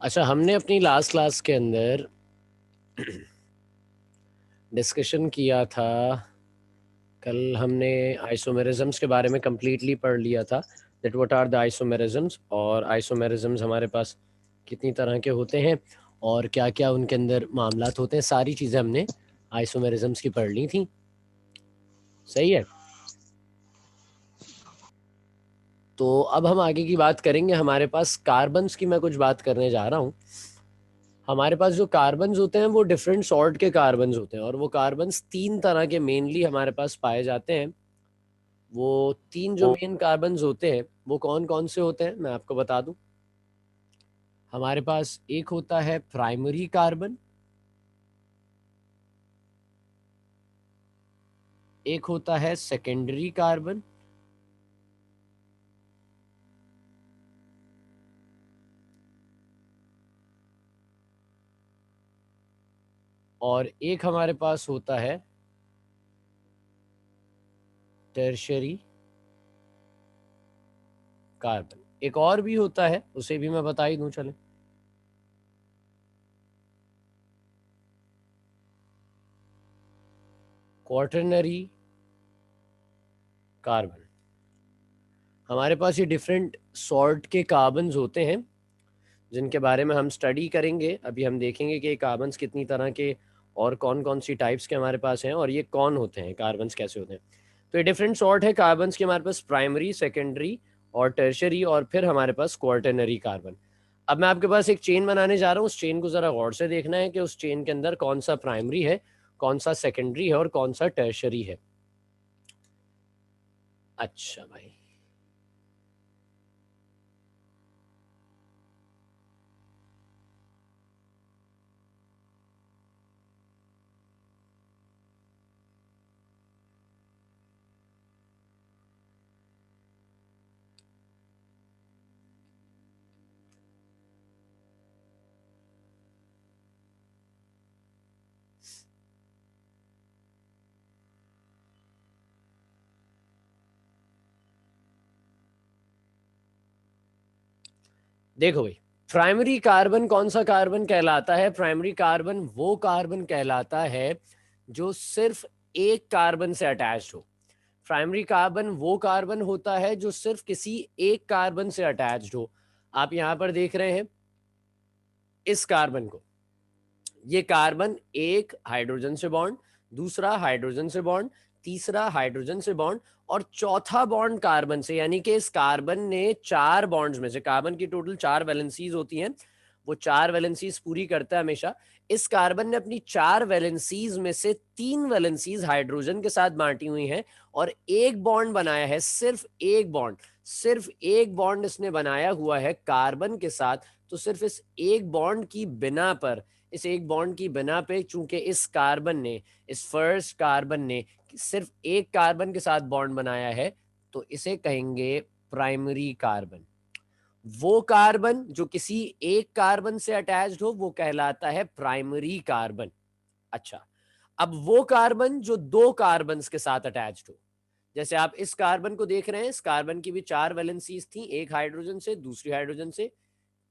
अच्छा, हमने अपनी लास्ट क्लास के अंदर डिस्कशन किया था। कल हमने आइसोमेरिज्म्स के बारे में कंप्लीटली पढ़ लिया था, दैट व्हाट आर द आइसोमेरिज्म्स, और आइसोमेरिज्म्स हमारे पास कितनी तरह के होते हैं और क्या क्या उनके अंदर मामलात होते हैं। सारी चीज़ें हमने आइसोमेरिज्म्स की पढ़ ली थी। सही है। तो अब हम आगे की बात करेंगे। हमारे पास कार्बन्स की मैं कुछ बात करने जा रहा हूँ। हमारे पास जो कार्बन्स होते हैं वो डिफरेंट सॉर्ट के कार्बन्स होते हैं, और वो कार्बन्स तीन तरह के मेनली हमारे पास पाए जाते हैं। वो तीन जो मेन कार्बन्स होते हैं वो कौन कौन से होते हैं मैं आपको बता दूं। हमारे पास एक होता है प्राइमरी कार्बन, एक होता है सेकेंडरी कार्बन, और एक हमारे पास होता है टर्शरी कार्बन। एक और भी होता है, उसे भी मैं बता ही दूं चले। Quaternary carbon. हमारे पास ये डिफरेंट सॉर्ट के कार्बन्स होते हैं जिनके बारे में हम स्टडी करेंगे। अभी हम देखेंगे कि ये कार्बन्स कितनी तरह के और कौन कौन सी टाइप्स के हमारे पास हैं, और ये कौन होते हैं, कार्बन्स कैसे होते हैं। तो ये डिफरेंट सॉर्ट है कार्बन्स के हमारे पास, प्राइमरी, सेकेंडरी और टर्शरी, और फिर हमारे पास क्वार्टरनरी कार्बन। अब मैं आपके पास एक चेन बनाने जा रहा हूँ। उस चेन को ज़रा गौर से देखना है कि उस चेन के अंदर कौन सा प्राइमरी है, कौन सा सेकेंडरी है और कौन सा टर्शरी है। अच्छा भाई, देखो भाई, प्राइमरी कार्बन कौन सा कार्बन कहलाता है? प्राइमरी कार्बन वो कार्बन कहलाता है जो सिर्फ एक कार्बन से अटैच्ड हो। प्राइमरी कार्बन वो कार्बन होता है जो सिर्फ किसी एक कार्बन से अटैच्ड हो। आप यहां पर देख रहे हैं इस कार्बन को। ये कार्बन एक हाइड्रोजन से बॉन्ड, दूसरा हाइड्रोजन से बॉन्ड, तीसरा हाइड्रोजन से बॉन्ड और चौथा बॉन्ड कार्बन से, यानी कि इस कार्बन ने चार बॉन्ड्स में से, कार्बन की टोटल चार वैलेंसीज होती हैं, वो चार वैलेंसीज पूरी करता है हमेशा। इस कार्बन ने अपनी चार वैलेंसीज में से तीन वैलेंसीज हाइड्रोजन के साथ बांटी हुई हैं और एक बॉन्ड बनाया है, सिर्फ एक बॉन्ड, सिर्फ एक बॉन्ड इसने बनाया हुआ है कार्बन के साथ। तो सिर्फ इस एक बॉन्ड की बिना पर, इस एक बॉन्ड की बिना पे, चूंकि इस कार्बन ने, इस फर्स्ट कार्बन ने सिर्फ एक कार्बन के साथ बॉन्ड बनाया है, तो इसे कहेंगे प्राइमरी कार्बन। वो कार्बन जो किसी एक कार्बन से अटैच्ड हो वो कहलाता है प्राइमरी कार्बन। अच्छा, अब वो कार्बन जो दो कार्बन के साथ अटैच्ड हो, जैसे आप इस कार्बन को देख रहे हैं, इस कार्बन की भी चार वैलेंसीज थी, एक हाइड्रोजन से, दूसरी हाइड्रोजन से,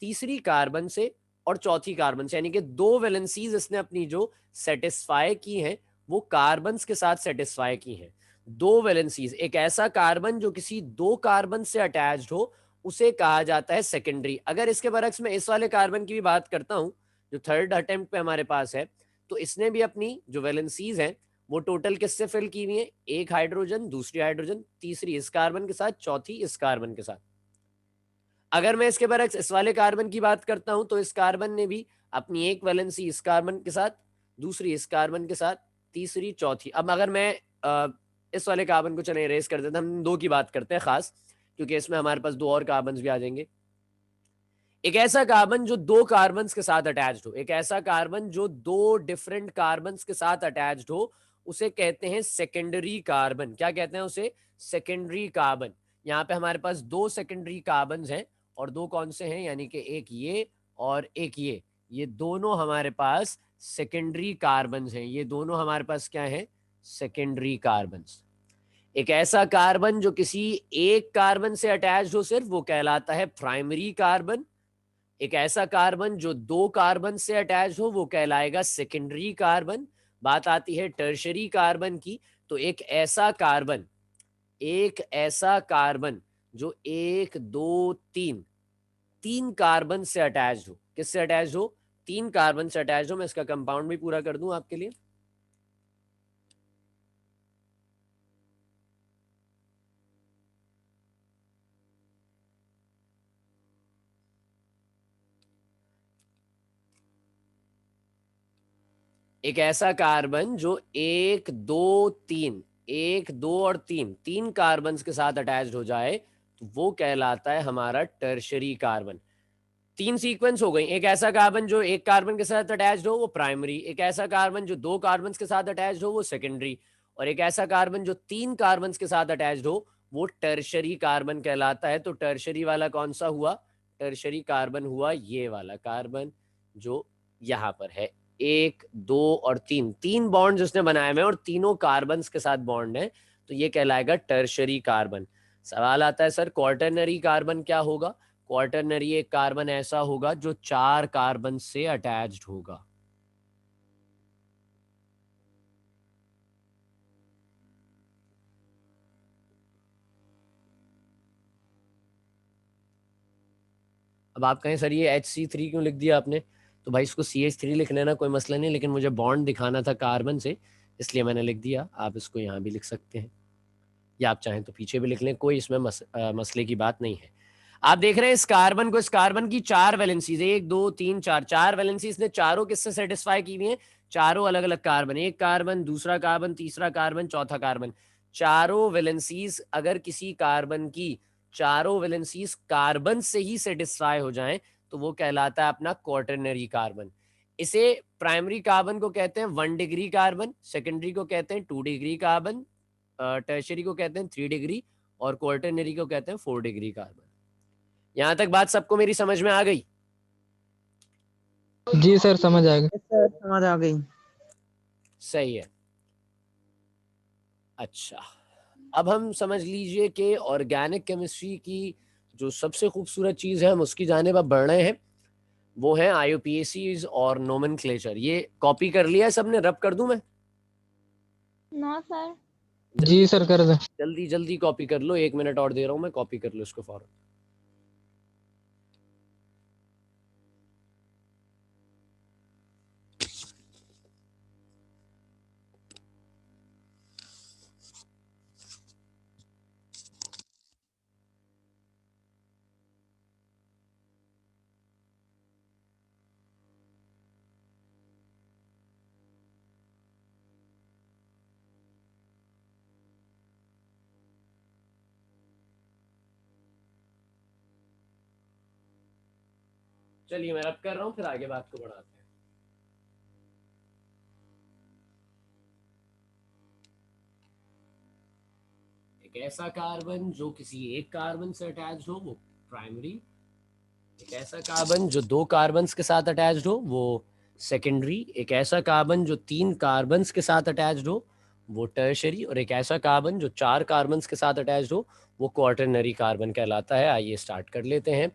तीसरी कार्बन से और चौथी कार्बन से, यानी कि दो वैलेंसीज इसने अपनी जो सेटिस्फाई की हैं वो कार्बन के साथ सेटिस्फाई की हैं। दो वैलेंसीज, एक ऐसा कार्बन जो किसी दो कार्बन से अटैच्ड हो, उसे कहा जाता है सेकेंडरी। अगर इसके बरक्स में इस वाले कार्बन की भी बात करता हूं जो थर्ड अटेम्प्ट पे हमारे पास है, तो इसने भी अपनी जो वैलेंसीज हैं वो टोटल किससे फिल की हुई है? एक हाइड्रोजन, दूसरी हाइड्रोजन, तीसरी इस कार्बन के साथ, चौथी इस कार्बन के साथ। अगर मैं इसके बरक्स इस वाले कार्बन की बात करता हूं तो इस कार्बन ने भी अपनी एक वैलेंसी इस कार्बन के साथ, दूसरी इस कार्बन के साथ, तीसरी, चौथी। अब अगर मैं इस वाले कार्बन को चले इरेज कर देते हैं, हम दो की बात करते हैं खास, क्योंकि इसमें हमारे पास दो और कार्बन भी आ जाएंगे। एक ऐसा कार्बन जो दो कार्बन के साथ अटैच्ड हो, एक ऐसा कार्बन जो दो डिफरेंट कार्बन के साथ अटैच्ड हो, उसे कहते हैं सेकेंडरी कार्बन। क्या कहते हैं उसे? Secondary carbon. यहाँ पे हमारे पास दो सेकेंडरी कार्बन हैं, और दो कौन से हैं? यानी कि एक ये और एक ये दोनों हमारे पास सेकेंडरी कार्बन हैं। ये दोनों हमारे पास क्या है? Secondary carbon. एक ऐसा कार्बन जो किसी एक कार्बन से अटैच्ड हो सिर्फ, वो कहलाता है प्राइमरी कार्बन। एक ऐसा कार्बन जो 2 कार्बन से अटैच हो वो कहलाएगा सेकेंडरी कार्बन। बात आती है टर्शरी कार्बन की, तो एक ऐसा कार्बन जो 1 2 3 कार्बन से अटैच हो। किससे अटैच हो? 3 कार्बन से अटैच हो। मैं इसका कंपाउंड भी पूरा कर दूं आपके लिए। एक ऐसा कार्बन जो 1 2 3 कार्बन के साथ अटैच्ड हो जाए तो वो कहलाता है हमारा टर्शरी कार्बन। 3 सीक्वेंस हो गई। एक ऐसा कार्बन जो 1 कार्बन के साथ अटैच्ड हो वो प्राइमरी, एक ऐसा कार्बन जो 2 कार्बन के साथ अटैच्ड हो वो सेकेंडरी, और एक ऐसा कार्बन जो 3 कार्बन के साथ अटैच्ड हो वो टर्शरी कार्बन कहलाता है। तो टर्शरी वाला कौन सा हुआ? टर्शरी कार्बन हुआ ये वाला कार्बन जो यहाँ पर है। 1 2 और 3 बॉन्ड जिसने बनाए हुए हैं और तीनों कार्बन के साथ बॉन्ड है, तो ये कहलाएगा टर्शरी कार्बन। सवाल आता है सर क्वार्टरनरी कार्बन क्या होगा? क्वार्टरनरी एक कार्बन ऐसा होगा जो 4 कार्बन से अटैच्ड होगा। अब आप कहें सर ये HC3 क्यों लिख दिया आपने? तो भाई इसको CH3 लिख लेना, कोई मसला नहीं, लेकिन मुझे बॉन्ड दिखाना था कार्बन से, इसलिए मैंने लिख दिया। आप इसको यहाँ भी लिख सकते हैं या आप चाहें तो पीछे भी लिख लें, कोई इसमें मसले की बात नहीं है। आप देख रहे हैं इस कार्बन को, इस कार्बन की 4 वैलेंसीज, 1 2 3 4, 4 वैलेंसीज ने चारों किससे सेटिस्फाई की हुई है? चारों अलग अलग कार्बन, एक कार्बन, दूसरा कार्बन, तीसरा कार्बन, चौथा कार्बन। चारों वैलेंसीज अगर किसी कार्बन की चारों वैलेंसीज कार्बन से ही सेटिस्फाई हो जाएं तो वो कहलाता है अपना क्वार्टरनरी कार्बन। इसे प्राइमरी कार्बन को कहते हैं 1 डिग्री कार्बन, सेकेंडरी को कहते हैं 2 डिग्री कार्बन, टर्शरी को कहते हैं 3 डिग्री, और क्वार्टरनरी को कहते हैं 4 डिग्री कार्बन। यहां तक बात सबको मेरी समझ में आ गई? जी सर समझ आ गई। सर समझ आ गई। सही है। अच्छा, अब हम समझ लीजिए कि ऑर्गेनिक केमिस्ट्री की जो सबसे खूबसूरत चीज़ है हम उसकी जानिब अब बढ़ रहे हैं, वो है IUPACs और नोमेनक्लेचर। ये कॉपी कर लिया है सबने? रब कर दूं मैं? No sir. जी सर कर दे। जल्दी जल्दी कॉपी कर लो, 1 मिनट और दे रहा हूं मैं, कॉपी कर लो इसको फौरन। चलिए मैं रब कर रहा हूं, फिर आगे बात को बढ़ाते हैं। एक ऐसा कार्बन जो किसी एक कार्बन से अटैच हो वो प्राइमरी, एक ऐसा कार्बन जो 2 कार्बन के साथ अटैच्ड हो वो सेकेंडरी, एक ऐसा कार्बन जो 3 कार्बन के साथ अटैच्ड हो वो टर्शरी, और एक ऐसा कार्बन जो 4 कार्बन के साथ अटैच्ड हो वो क्वार्टरनरी कार्बन कहलाता है। आइए स्टार्ट कर लेते हैं।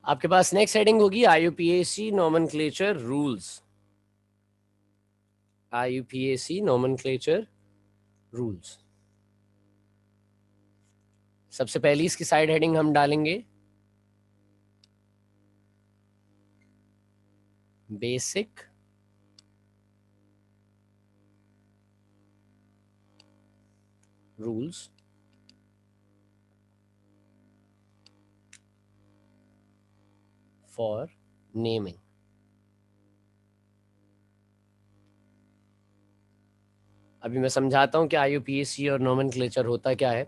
आपके पास नेक्स्ट हेडिंग होगी IUPAC nomenclature rules. IUPAC nomenclature rules. सबसे पहली इसकी साइड हेडिंग हम डालेंगे बेसिक रूल्स फॉर नेमिंग। अभी मैं समझाता हूं कि IUPAC और नोमेनक्लेचर होता क्या है।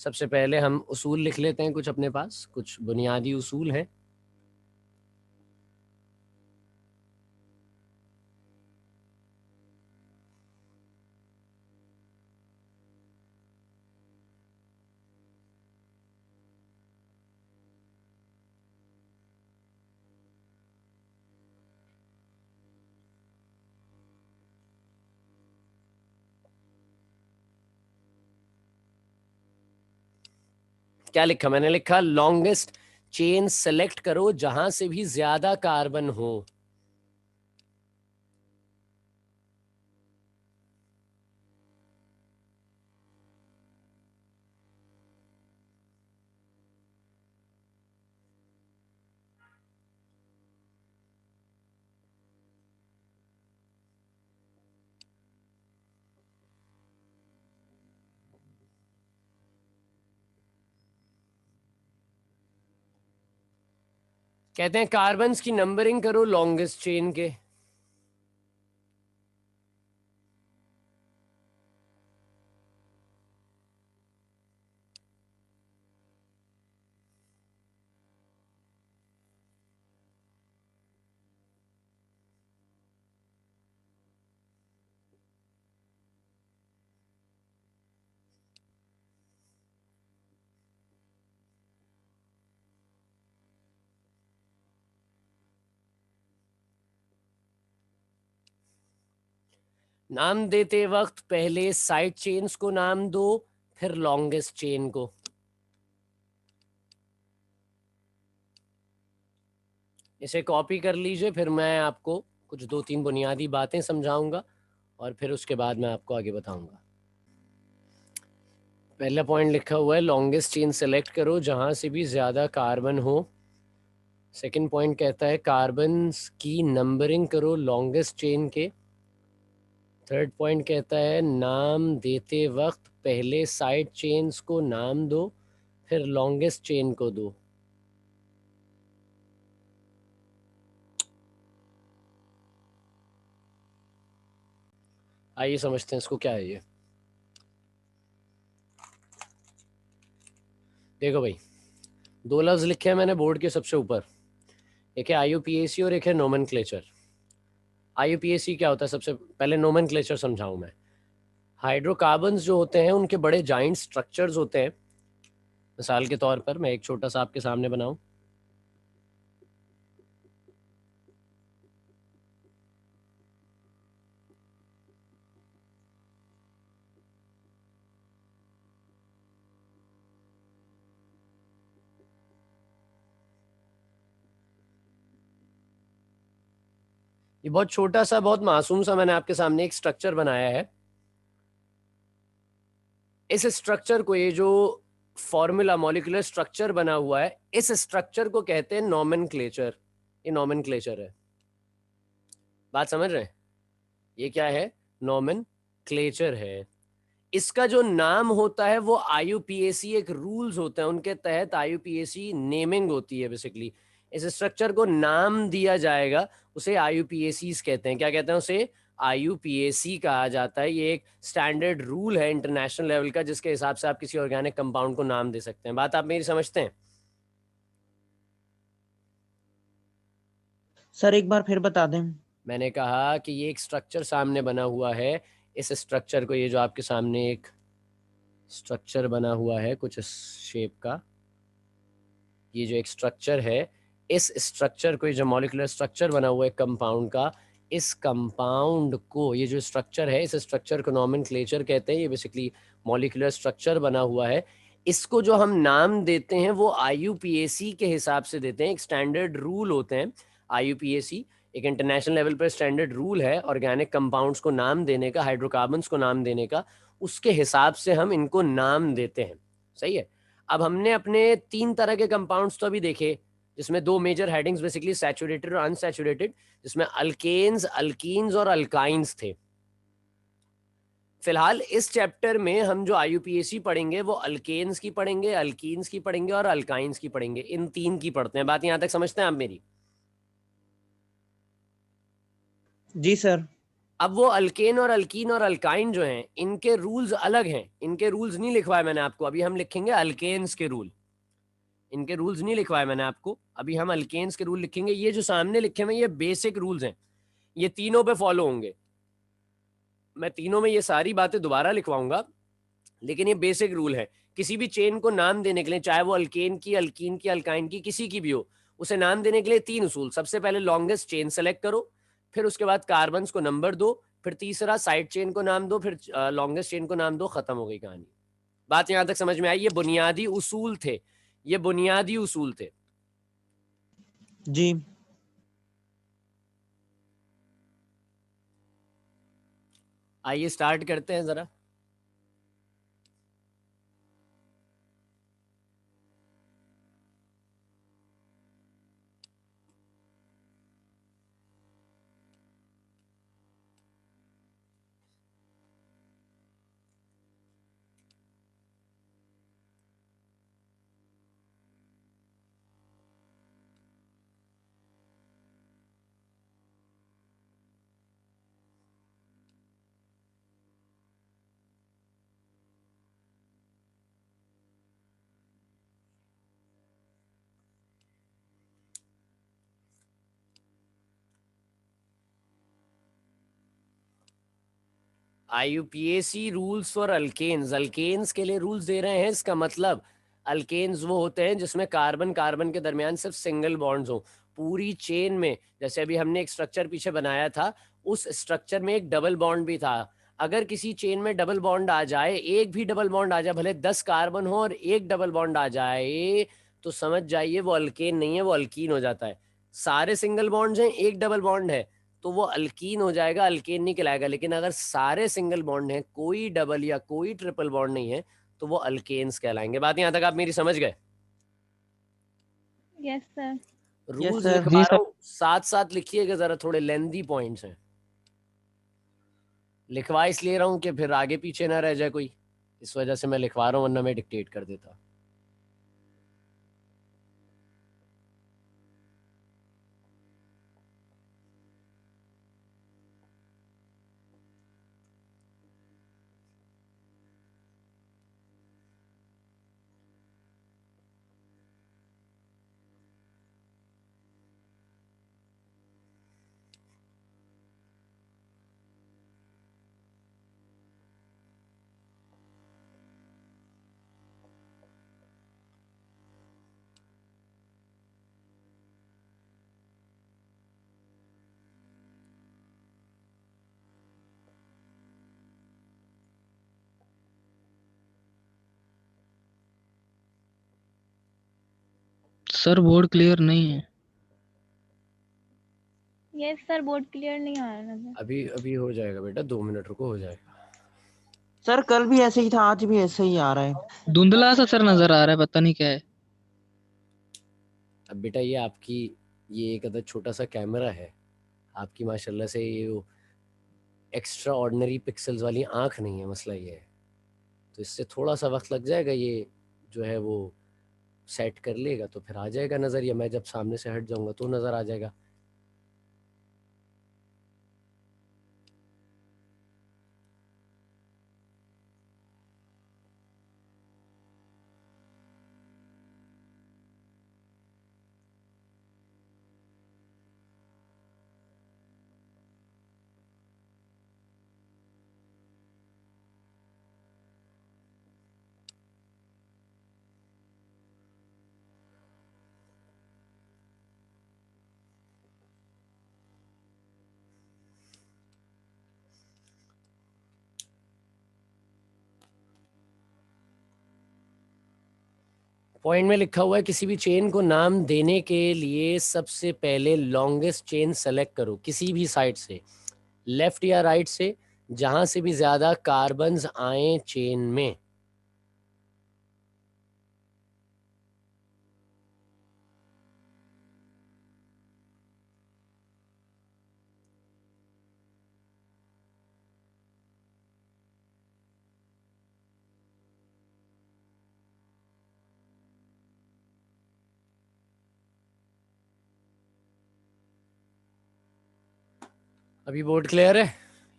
सबसे पहले हम उसूल लिख लेते हैं, कुछ अपने पास कुछ बुनियादी उसूल हैं। क्या लिखा मैंने? लिखा लॉन्गेस्ट चेन सेलेक्ट करो जहां से भी ज्यादा कार्बन हो। कहते हैं कार्बन्स की नंबरिंग करो लॉन्गेस्ट चेन के। नाम देते वक्त पहले साइड चेन्स को नाम दो, फिर लॉन्गेस्ट चेन को। इसे कॉपी कर लीजिए, फिर मैं आपको कुछ 2-3 बुनियादी बातें समझाऊंगा और फिर उसके बाद मैं आपको आगे बताऊंगा। पहला पॉइंट लिखा हुआ है लॉन्गेस्ट चेन सेलेक्ट करो जहां से भी ज्यादा कार्बन हो। सेकंड पॉइंट कहता है कार्बन्स की नंबरिंग करो लॉन्गेस्ट चेन के। थर्ड पॉइंट कहता है नाम देते वक्त पहले साइड चेन्स को नाम दो, फिर लॉन्गेस्ट चेन को दो। आइए समझते हैं इसको क्या है ये। देखो भाई, 2 लफ्ज लिखे हैं मैंने बोर्ड के सबसे ऊपर, एक है IUPAC और एक है नोमेनक्लेचर। IUPAC क्या होता है? सबसे पहले नोमेनक्लेचर समझाऊं मैं। हाइड्रोकार्बन्स जो होते हैं उनके बड़े जाइंट स्ट्रक्चर्स होते हैं। मिसाल के तौर पर मैं एक छोटा सा आपके सामने बनाऊं। ये बहुत छोटा सा, बहुत मासूम सा मैंने आपके सामने एक स्ट्रक्चर बनाया है। इस स्ट्रक्चर को, ये जो फॉर्मूला मॉलिक्यूलर स्ट्रक्चर बना हुआ है, इस स्ट्रक्चर को कहते हैं नोमेनक्लेचर। ये नोमेनक्लेचर है। बात समझ रहे हैं? ये क्या है? नोमेनक्लेचर है। इसका जो नाम होता है वो IUPAC, एक रूल्स होते हैं उनके तहत IUPAC नेमिंग होती है। बेसिकली इस स्ट्रक्चर को नाम दिया जाएगा, उसे IUPACs कहते हैं। क्या कहते हैं उसे? IUPAC कहा जाता है। ये एक स्टैंडर्ड रूल है इंटरनेशनल लेवल का, जिसके हिसाब से आप किसी ऑर्गेनिक कंपाउंड को नाम दे सकते हैं। बात आप मेरी समझते हैं? सर एक बार फिर बता दें। मैंने कहा कि ये एक स्ट्रक्चर सामने बना हुआ है। इस स्ट्रक्चर को, ये जो आपके सामने एक स्ट्रक्चर बना हुआ है कुछ इस शेप का, ये जो एक स्ट्रक्चर है, इस स्ट्रक्चर को, ये जो मॉलिक्यूलर स्ट्रक्चर बना हुआ है कंपाउंड का, इस कंपाउंड को, ये जो स्ट्रक्चर है, इस स्ट्रक्चर को नोमेनक्लेचर कहते हैं। ये बेसिकली मॉलिक्यूलर स्ट्रक्चर बना हुआ है। इसको जो हम नाम देते हैं वो IUPAC के हिसाब से देते हैं। एक स्टैंडर्ड रूल होते हैं IUPAC, एक इंटरनेशनल लेवल पर स्टैंडर्ड रूल है ऑर्गेनिक कंपाउंड्स को नाम देने का, हाइड्रोकार्बन्स को नाम देने का। उसके हिसाब से हम इनको नाम देते हैं। सही है। अब हमने अपने 3 तरह के कंपाउंड्स तो अभी देखे, जिसमें 2 मेजर हेडिंग्स बेसिकली सैचुरेटेड और अनसैचुरेटेड, जिसमें अल्केन्स, अल्कीन्स और अल्काइंस थे। फिलहाल इस चैप्टर में हम जो IUPAC पढ़ेंगे वो अल्केन्स की पढ़ेंगे, अल्कीन्स की पढ़ेंगे और अल्काइंस की पढ़ेंगे। इन 3 की पढ़ते हैं। बात यहां तक समझते हैं आप मेरी? जी सर। अब वो अल्केन और अल्कीन और अल्काइन जो हैं इनके रूल्स अलग हैं, इनके रूल्स नहीं लिखवाए मैंने आपको, अभी हम लिखेंगे अल्केन्स के रूल। इनके रूल्स नहीं लिखवाए मैंने आपको, अभी हम अल्केन्स के रूल लिखेंगे। ये जो सामने लिखे हुए ये बेसिक रूल्स हैं, ये तीनों पे फॉलो होंगे। मैं तीनों में ये सारी बातें दोबारा लिखवाऊंगा, लेकिन ये बेसिक रूल है। किसी भी चेन को नाम देने के लिए, चाहे वो अल्केन की, अल्कीन की, अल्काइन की, किसी की भी हो, उसे नाम देने के लिए तीन उसूल। सबसे पहले लॉन्गेस्ट चेन सेलेक्ट करो, फिर उसके बाद कार्बन्स को नंबर दो, फिर तीसरा साइड चेन को नाम दो, फिर लॉन्गेस्ट चेन को नाम दो, खत्म हो गई कहानी। बात यहां तक समझ में आई? ये बुनियादी उसूल थे, ये बुनियादी उसूल थे। जी। आइए स्टार्ट करते हैं जरा। IUPAC rules for alkanes, alkanes के लिए रूल्स दे रहे हैं। इसका मतलब अल्केन्स वो होते हैं जिसमें कार्बन कार्बन के दरमियान सिर्फ सिंगल बॉन्ड्स हो। पूरी चेन में, जैसे अभी हमने एक स्ट्रक्चर पीछे बनाया था, उस स्ट्रक्चर में एक डबल बॉन्ड भी था। अगर किसी चेन में डबल बॉन्ड आ जाए, एक भी डबल बॉन्ड आ जाए, भले 10 कार्बन हो और एक डबल बॉन्ड आ जाए, तो समझ जाइए वो अल्केन नहीं है, वो अल्कीन हो जाता है। सारे सिंगल बॉन्ड्स हैं, एक डबल बॉन्ड है, तो वो अल्कीन हो जाएगा, अल्केन नहीं कहलाएगा। लेकिन अगर सारे सिंगल बॉन्ड हैं, कोई डबल या कोई ट्रिपल बॉन्ड नहीं है, तो वो अल्केन्स कहलाएंगे। बात यहां तक आप मेरी समझ गए? Yes sir. Rules sir. लिखवा जी रहा सर। हूँ, साथ साथ लिखिएगा जरा, थोड़े लेंदी पॉइंट्स हैं। लिखवा इसलिए रहा हूँ कि फिर आगे पीछे ना रह जाए कोई, इस वजह से मैं लिखवा रहा हूँ, वरना मैं डिक्टेट कर देता। सर बोर्ड क्लियर नहीं है। यस सर, बोर्ड क्लियर नहीं आ रहा नजर। अभी अभी हो जाएगा बेटा, 2 मिनट रुको, हो जाएगा। सर कल भी ऐसे ही था, आज भी ऐसे ही आ रहा है। धुंधला सा सर नजर आ रहा है, पता नहीं क्या है। अब बेटा ये आपकी, ये एक अदर छोटा सा कैमरा है आपकी, माशाल्लाह से ये एक्स्ट्रा ऑर्डिनरी पिक्सल्स वाली आंख नहीं है, मसला ये है। तो इससे थोड़ा सा वक्त लग जाएगा, ये जो है वो सेट कर लेगा तो फिर आ जाएगा नज़र, या मैं जब सामने से हट जाऊंगा तो नज़र आ जाएगा। पॉइंट में लिखा हुआ है, किसी भी चेन को नाम देने के लिए सबसे पहले लॉन्गेस्ट चेन सेलेक्ट करो, किसी भी साइड से, लेफ्ट या राइट से, जहां से भी ज्यादा कार्बन्स आए चेन में। अभी बोर्ड क्लियर है?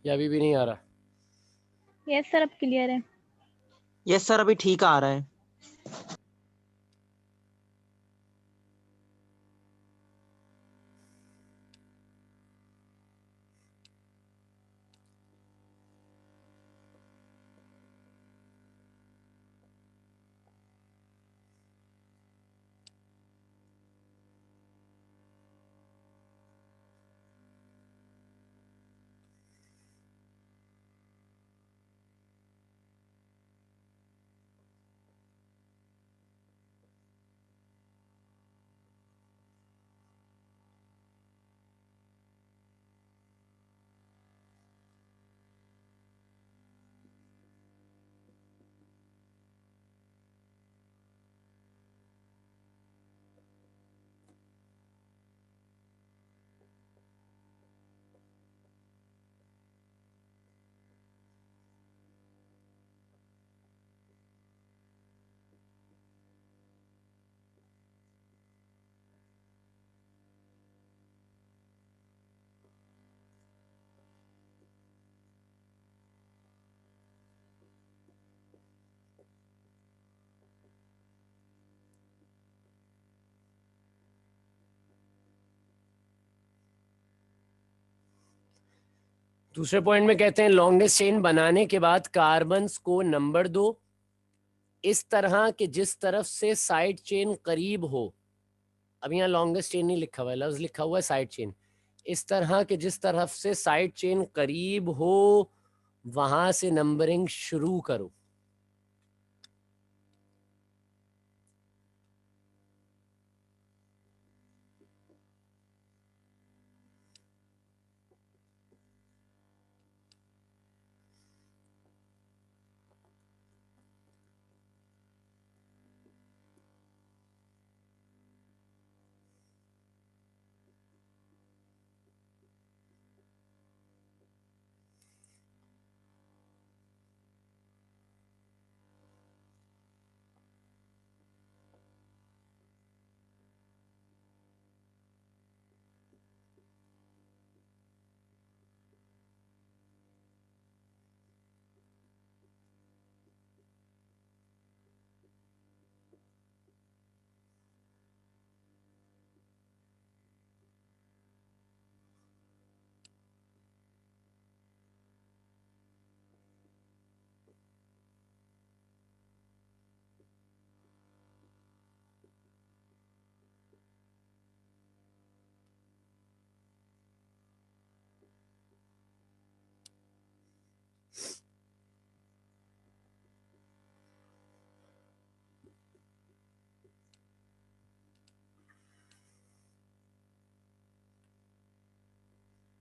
या अभी भी नहीं आ रहा? यस सर, अब क्लियर है। यस सर, अभी ठीक आ रहा है। दूसरे पॉइंट में कहते हैं लॉन्गेस्ट चेन बनाने के बाद कार्बन्स को नंबर दो इस तरह कि जिस तरफ से साइड चेन करीब हो। अब यहाँ लॉन्गेस्ट चेन नहीं लिखा हुआ है, लफ्ज लिखा हुआ है साइड चेन। इस तरह के जिस तरफ से साइड चेन करीब हो वहां से नंबरिंग शुरू करो।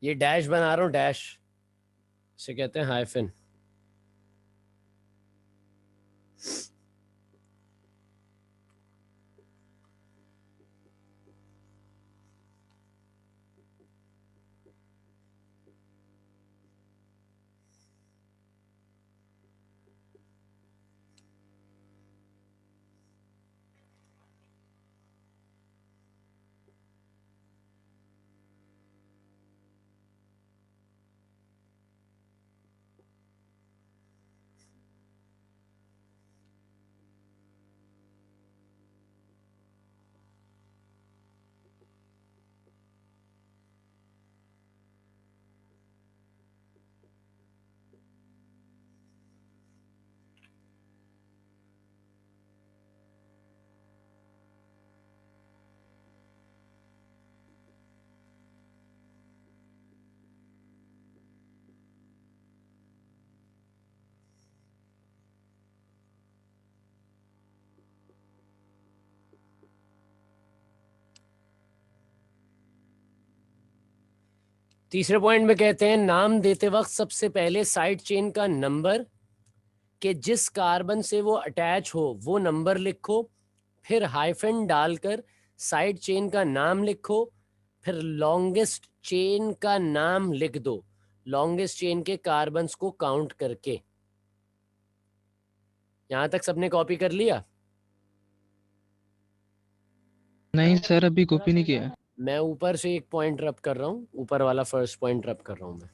ये डैश बना रहा हूं, डैश से कहते हैं हाइफन। तीसरे पॉइंट में कहते हैं नाम देते वक्त सबसे पहले साइड चेन का नंबर कि जिस कार्बन से वो अटैच हो वो नंबर लिखो, फिर हाइफन डालकर साइड चेन का नाम लिखो, फिर लॉन्गेस्ट चेन का नाम लिख दो लॉन्गेस्ट चेन के कार्बन्स को काउंट करके। यहां तक सबने कॉपी कर लिया? नहीं सर, अभी कॉपी नहीं किया है। मैं ऊपर से एक पॉइंट रब कर रहा हूँ, ऊपर वाला फर्स्ट पॉइंट रब कर रहा हूँ मैं।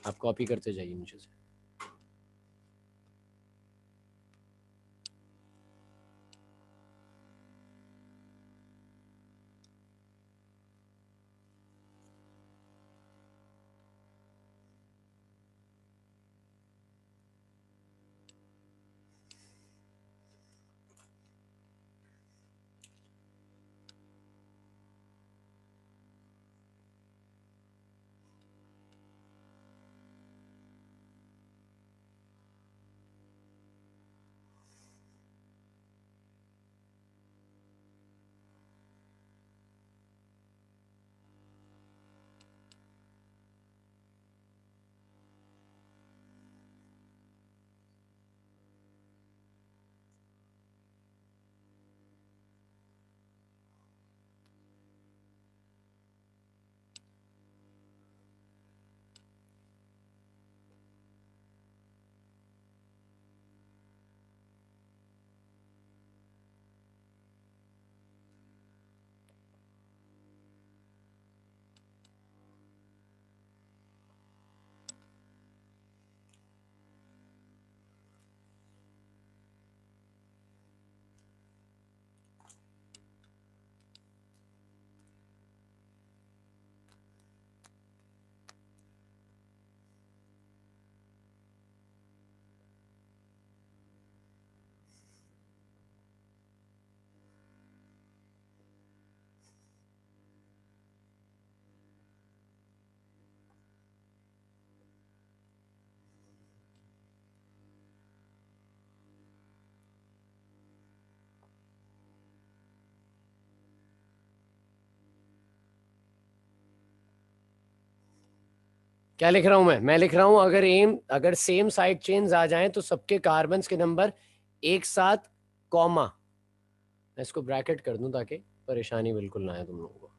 आप कॉपी करते जाइए नीचे से। क्या लिख रहा हूं मैं लिख रहा हूं अगर सेम साइड चेन्स आ जाएं तो सबके कार्बन्स के नंबर एक साथ कॉमा, मैं इसको ब्रैकेट कर दूं ताकि परेशानी बिल्कुल ना आए तुम लोगों को।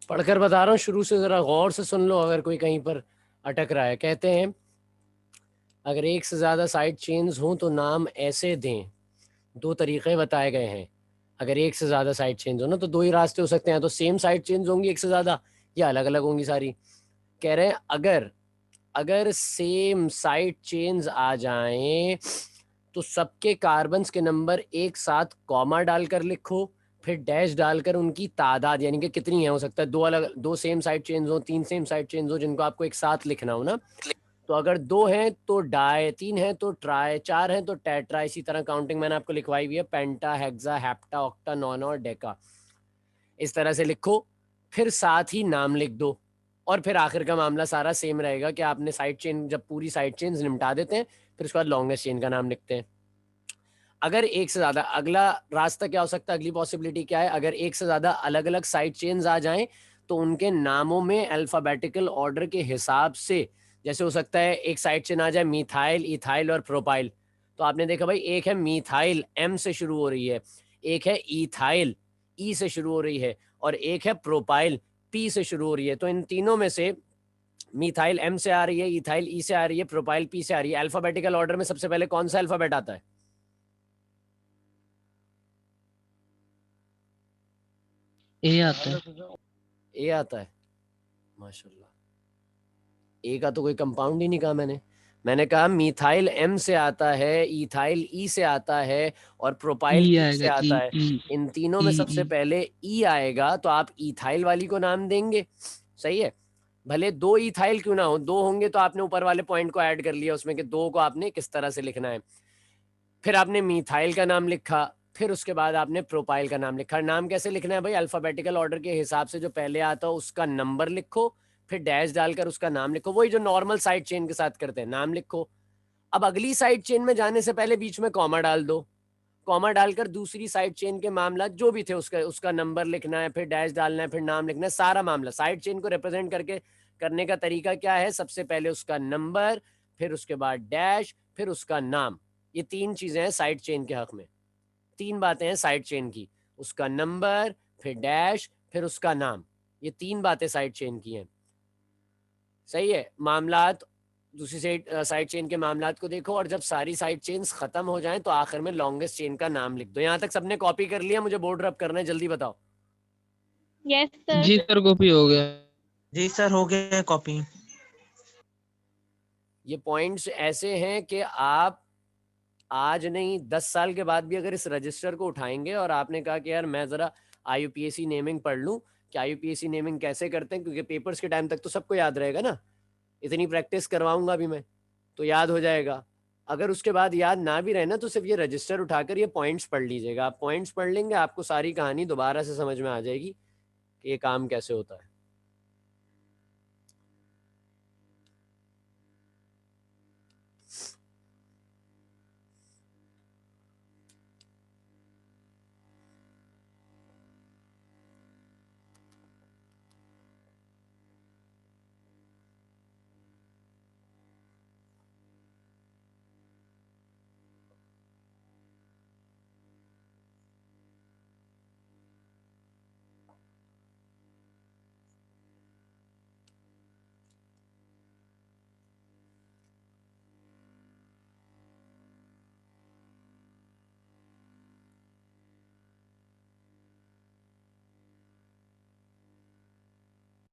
पढ़कर बता रहा हूँ, शुरू से जरा गौर से सुन लो अगर कोई कहीं पर अटक रहा है। कहते हैं अगर एक से ज़्यादा साइड चेन्स हों तो नाम ऐसे दें। दो तरीक़े बताए गए हैं। अगर एक से ज़्यादा साइड चेन्स हो ना तो दो ही रास्ते हो सकते हैं, तो सेम साइड चेन्स होंगी एक से ज़्यादा, या अलग अलग होंगी सारी। कह रहे हैं अगर सेम साइड चेन्स आ जाएं तो सबके कार्बन्स के नंबर एक साथ कॉमा डालकर लिखो, फिर डैश डालकर उनकी तादाद यानी कि कितनी है, हो सकता है दो सेम साइड चेन्स हो, तीन सेम साइड चेन्स हो जिनको आपको एक साथ लिखना हो ना। तो अगर दो हैं तो डाई, तीन हैं तो ट्राई, चार हैं तो टेट्रा, इसी तरह काउंटिंग मैंने आपको लिखवाई हुई है, पेंटा, हेक्सा, हेप्टा, ऑक्टा, नोना और डेका। इस तरह से लिखो, फिर साथ ही नाम लिख दो, और फिर आखिर का मामला सारा सेम रहेगा कि आपने साइड चेन, जब पूरी साइड चेन निपटा देते हैं फिर उसके बाद लॉन्गेस्ट चेन का नाम लिखते हैं। अगर एक से ज़्यादा, अगला रास्ता क्या हो सकता है, अगली पॉसिबिलिटी क्या है, अगर एक से ज़्यादा अलग अलग साइड चेन्स आ जाएं तो उनके नामों में अल्फ़ाबेटिकल ऑर्डर के हिसाब से, जैसे हो सकता है एक साइड चेन आ जाए मिथाइल, इथाइल और प्रोपाइल, तो आपने देखा भाई एक है मिथाइल एम से शुरू हो रही है, एक है इथाइल ई से शुरू हो रही है, और एक है प्रोपाइल पी से शुरू हो रही है। तो इन तीनों में से मिथाइल एम से आ रही है, इथाइल ई से आ रही है, प्रोपाइल पी से आ रही है। अल्फ़ाबेटिकल ऑर्डर में सबसे पहले कौन सा अल्फ़ाबेट आता है? ए आता है। ए आता है। माशाल्लाह, ए का तो कोई कंपाउंड ही नहीं कहा मैंने कहा मिथाइल एम से आता है, इथाइल ई से आता है और प्रोपाइल ई पी आएगा, से आता ई है। ई इन तीनों में ई सबसे ई पहले ई आएगा, तो आप इथाइल वाली को नाम देंगे, सही है। भले दो इथाइल क्यों ना हो, दो होंगे तो आपने ऊपर वाले पॉइंट को ऐड कर लिया उसमें कि दो को आपने किस तरह से लिखना है। फिर आपने मिथाइल का नाम लिखा, फिर उसके बाद आपने प्रोपाइल का नाम लिखा। नाम कैसे लिखना है भाई? अल्फाबेटिकल ऑर्डर के हिसाब से, जो पहले आता हो उसका नंबर लिखो, फिर डैश डालकर उसका नाम लिखो, वही जो नॉर्मल साइड चेन के साथ करते हैं, नाम लिखो। अब अगली साइड चेन में जाने से पहले बीच में कॉमा डाल दो, कॉमा डालकर दूसरी साइड चेन के मामला जो भी थे उसका नंबर लिखना है, फिर डैश डालना है, फिर नाम लिखना है। सारा मामला साइड चेन को रिप्रेजेंट करके करने का तरीका क्या है? सबसे पहले उसका नंबर, फिर उसके बाद डैश, फिर उसका नाम। ये तीन चीजें हैं साइड चेन के हक में। तीन बातें हैं साइड चेन की, उसका नंबर, फिर डैश, फिर उसका नाम। ये तीन बातें साइड चेन की हैं, सही है। मामलात, दूसरी साइड चेन के मामलात को देखो, और जब सारी साइड चेन्स खत्म हो जाएं तो आखिर में लॉन्गेस्ट चेन का नाम लिख दो। यहां तक सबने कॉपी कर लिया? मुझे बोर्ड रब करना है, जल्दी बताओ। Yes sir. जी सर, कॉपी हो गया। जी सर, हो गया कॉपी। ये पॉइंट्स ऐसे हैं कि आप आज नहीं 10 साल के बाद भी अगर इस रजिस्टर को उठाएंगे और आपने कहा कि यार मैं ज़रा IUPAC नेमिंग पढ़ लूँ कि IUPAC नेमिंग कैसे करते हैं, क्योंकि पेपर्स के टाइम तक तो सबको याद रहेगा ना, इतनी प्रैक्टिस करवाऊंगा भी मैं तो याद हो जाएगा। अगर उसके बाद याद ना भी रहे ना तो सिर्फ ये रजिस्टर उठाकर ये पॉइंट्स पढ़ लीजिएगा। आप पॉइंट्स पढ़ लेंगे, आपको सारी कहानी दोबारा से समझ में आ जाएगी कि ये काम कैसे होता है।